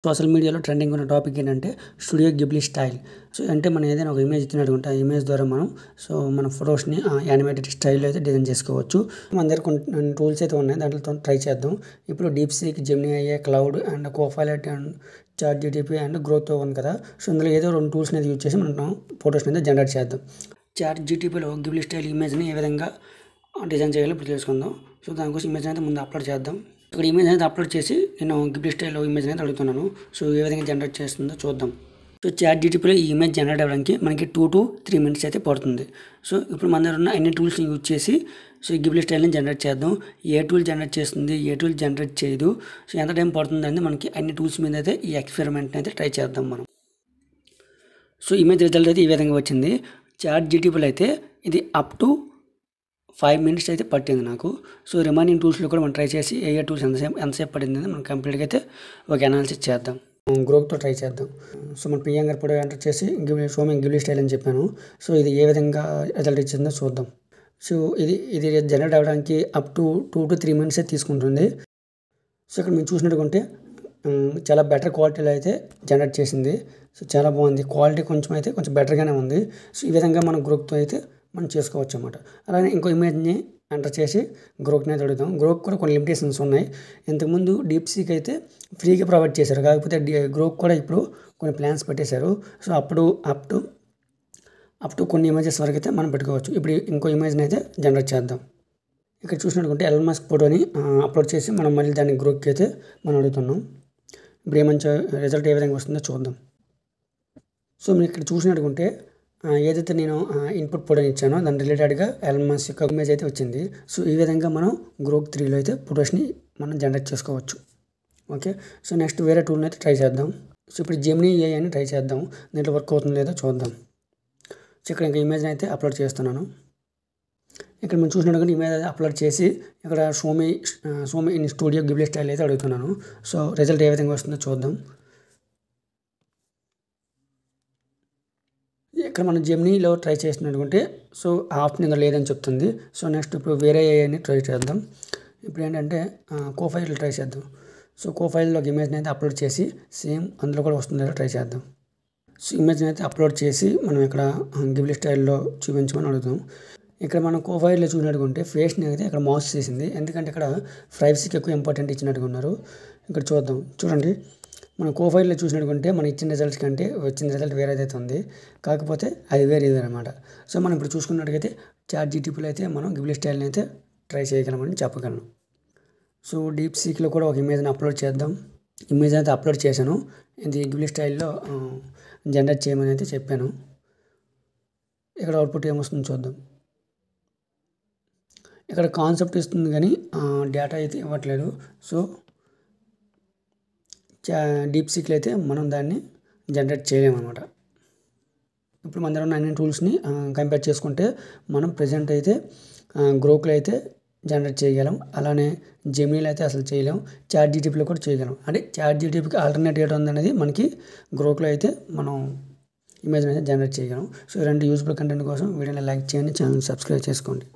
Social మీడియాలో trending ఉన్న topic ఏంటంటే స్టూడియో గిబ్లీ స్టైల్. సో అంటే మనం ఏదైనా ఒక ఇమేజ్ ఇచ్చినట్టుకుంటే ఆ ఇమేజ్ ద్వారా మనం మన ఫొటోస్ని యానిమేటెడ్ స్టైల్లో అయితే డిజైన్ చేసుకోవచ్చు. మన దగ్గర కొన్ని టూల్స్ అయితే ఉన్నాయి, దాంట్లో ట్రై చేద్దాం. ఇప్పుడు DeepSeek, Gemini AI, cloud and Copilot and ChatGPT and growth ఉంది కదా. సో ఇందులో ఏదో 2 టూల్స్ని అయితే యూజ్ చేసి మనం ఫొటోస్ని అయితే జనరేట్ చేద్దాం. చాట్‌జీపీటీలో గిబ్లీ స్టైల్ ఇమేజ్ని ఏ విధంగా డిజైన్ చేయాలో ఇప్పుడు తెలుసుకుందాం. సో దానికోసం ఇమేజ్ అయితే ముందు అప్లోడ్ చేద్దాం. ఇక్కడ ఇమేజ్ అనేది అప్లోడ్ చేసి నేను గిబ్లీ స్టైల్లో ఇమేజ్ అనేది అడుగుతున్నాను. సో ఏ విధంగా జనరేట్ చేస్తుందో చూద్దాం. సో చాట్‌జీపీటీలో ఈ ఇమేజ్ జనరేట్ అవ్వడానికి మనకి 2 to 3 minutes అయితే పడుతుంది. సో ఇప్పుడు మన దగ్గర ఉన్న అన్ని టూల్స్ని యూజ్ చేసి సో ఈ గిబ్లీ స్టైల్ని జనరేట్ చేద్దాం. ఏ టూల్ జనరేట్ చేస్తుంది, ఏ టూల్ జనరేట్ చేయదు, సో ఎంత టైం పడుతుంది అనేది మనకి అన్ని టూల్స్ మీద అయితే ఈ ఎక్స్పెరిమెంట్ని అయితే ట్రై చేద్దాం మనం. సో ఇమేజ్ రిజల్ట్ అయితే ఈ విధంగా వచ్చింది. చాట్‌జీపీటీలో అయితే ఇది అప్ టు 5 minutes అయితే పట్టింది నాకు. సో రిమైనింగ్ టూల్స్లో కూడా మనం ట్రై చేసి ఏ టూల్స్ ఎంతసేపు పడింది మనం కంప్లీట్గా అయితే ఒక అనాలిసిస్ చేద్దాం. గ్రోక్తో ట్రై చేద్దాం. సో మన ప్రియాంకర్ కూడా ఎంటర్ చేసి గిబ్లీ స్టైల్ అని చెప్పాను. సో ఇది ఏ విధంగా రిజల్ట్ ఇచ్చిందో చూద్దాం. సో ఇది జనరేట్ అవ్వడానికి అప్ టు 2 to 3 minutes అయితే తీసుకుంటుంది. సో ఇక్కడ మేము చూసినట్టుకుంటే చాలా బెటర్ క్వాలిటీలో అయితే జనరేట్ చేసింది. సో చాలా బాగుంది, క్వాలిటీ కొంచెం బెటర్గానే ఉంది. సో ఈ విధంగా మనం గ్రోక్తో అయితే మనం చేసుకోవచ్చు అన్నమాట. అలానే ఇంకో ఇమేజ్ని ఎంటర్ చేసి గ్రోక్ని అయితే అడుగుతాం. గ్రోక్ కూడా కొన్ని లిమిటేషన్స్ ఉన్నాయి. ఇంతకుముందు డీప్సీక్ అయితే ఫ్రీగా ప్రొవైడ్ చేశారు, కాకపోతే గ్రోక్ కూడా ఇప్పుడు కొన్ని ప్లాన్స్ పెట్టేశారు. సో అప్ టు కొన్ని ఇమేజెస్ వరకు అయితే మనం పెట్టుకోవచ్చు. ఇప్పుడు ఇంకో ఇమేజ్ని అయితే జనరేట్ చేద్దాం. ఇక్కడ చూసినట్టుకుంటే ఎలన్ మస్క్ ఫోటోని అప్లోడ్ చేసి మనం మళ్ళీ దాన్ని గ్రోక్కి అయితే మనం అడుగుతున్నాం. ఇప్పుడు ఏమంచి రిజల్ట్ ఏ విధంగా వస్తుందో చూద్దాం. సో మీరు ఇక్కడ చూసినట్టుకుంటే ఏదైతే నేను ఇన్పుట్ ఫోటోని ఇచ్చానో దాని రిలేటెడ్గా ఎలన్ మస్క్ యొక్క ఇమేజ్ అయితే వచ్చింది. సో ఈ విధంగా మనం గ్రోక్ 3లో అయితే ఫొటోస్ని మనం జనరేట్ చేసుకోవచ్చు. ఓకే, సో నెక్స్ట్ వేరే టూల్ని అయితే ట్రై చేద్దాం. సో ఇప్పుడు జెమినీ AI అని ట్రై చేద్దాం, దీంట్లో వర్క్ అవుతుందో లేదో చూద్దాం. సో ఇక్కడ ఇంకా ఇమేజ్ని అయితే అప్లోడ్ చేస్తున్నాను. ఇక్కడ మనం చూసినట్టుగా ఇమేజ్ అయితే అప్లోడ్ చేసి ఇక్కడ Xiaomi in studio Ghibli style అయితే అడుగుతున్నాను. సో రిజల్ట్ ఏ విధంగా వస్తుందో చూద్దాం. ఇక్కడ మనం జెమినీలో ట్రై చేసినట్టుకుంటే సో ఆప్షన్ ఇందులో లేదని చెప్తుంది. సో నెక్స్ట్ ఇప్పుడు వేరే AIని ట్రై చేద్దాం. ఇప్పుడు ఏంటంటే కోఫైల్ ట్రై చేద్దాం. సో కోఫైల్లోకి ఇమేజ్ని అయితే అప్లోడ్ చేసి సేమ్ అందులో కూడా వస్తుందో ట్రై చేద్దాం. సో ఇమేజ్ని అయితే అప్లోడ్ చేసి మనం ఇక్కడ గిబ్లీ స్టైల్లో చూపించమని అడుగుతాం. ఇక్కడ మనం కోఫైల్లో చూసినట్టుకుంటే ఫేస్ని అయితే ఇక్కడ మౌస్ చేసింది, ఎందుకంటే ఇక్కడ ప్రైవసీకి ఎక్కువ ఇంపార్టెంట్ ఇచ్చినట్టుగా ఉన్నారు. ఇక్కడ చూద్దాం, చూడండి మన కోఫైల్లో చూసినట్టుకుంటే మనం ఇచ్చిన రిజల్ట్స్ కంటే వచ్చిన రిజల్ట్ వేరేదైతే ఉంది, కాకపోతే అది వేరే అనమాట. సో మనం ఇప్పుడు చూసుకున్నట్టుగైతే చాట్‌జీపీటీలో అయితే మనం గిబ్లీ స్టైల్ని అయితే ట్రై చేయగలమని చెప్పగలను. సో డీప్సీక్లో కూడా ఒక ఇమేజ్ని అప్లోడ్ చేద్దాం. ఇమేజ్ అయితే అప్లోడ్ చేశాను, ఇది గిబ్లీ స్టైల్లో జనరేట్ చేయమని అయితే చెప్పాను. ఇక్కడ అవుట్పుట్ ఏమొస్తుందో చూద్దాం. ఇక్కడ కాన్సెప్ట్ ఇస్తుంది కానీ డేటా అయితే ఇవ్వట్లేదు. సో డీప్సీక్లో అయితే మనం దాన్ని జనరేట్ చేయలేమన్నమాట. ఇప్పుడు మన దగ్గర ఉన్న అన్ని టూల్స్ని కంపేర్ చేసుకుంటే మనం ప్రజెంట్ అయితే గ్రోక్లో అయితే జనరేట్ చేయగలం, అలానే జెమినీలో అయితే అసలు చేయలేం, చాట్‌జీపీటీలో కూడా చేయగలం. అంటే చాట్‌జీపీటీకి ఆల్టర్నేట్ ఏంటి ఉందనేది మనకి గ్రోక్లో అయితే మనం ఇమేజ్ని అయితే జనరేట్ చేయగలం. సో 2 యూజ్ఫుల్ కంటెంట్ కోసం వీడియోని లైక్ చేయండి, ఛానల్ సబ్స్క్రైబ్ చేసుకోండి.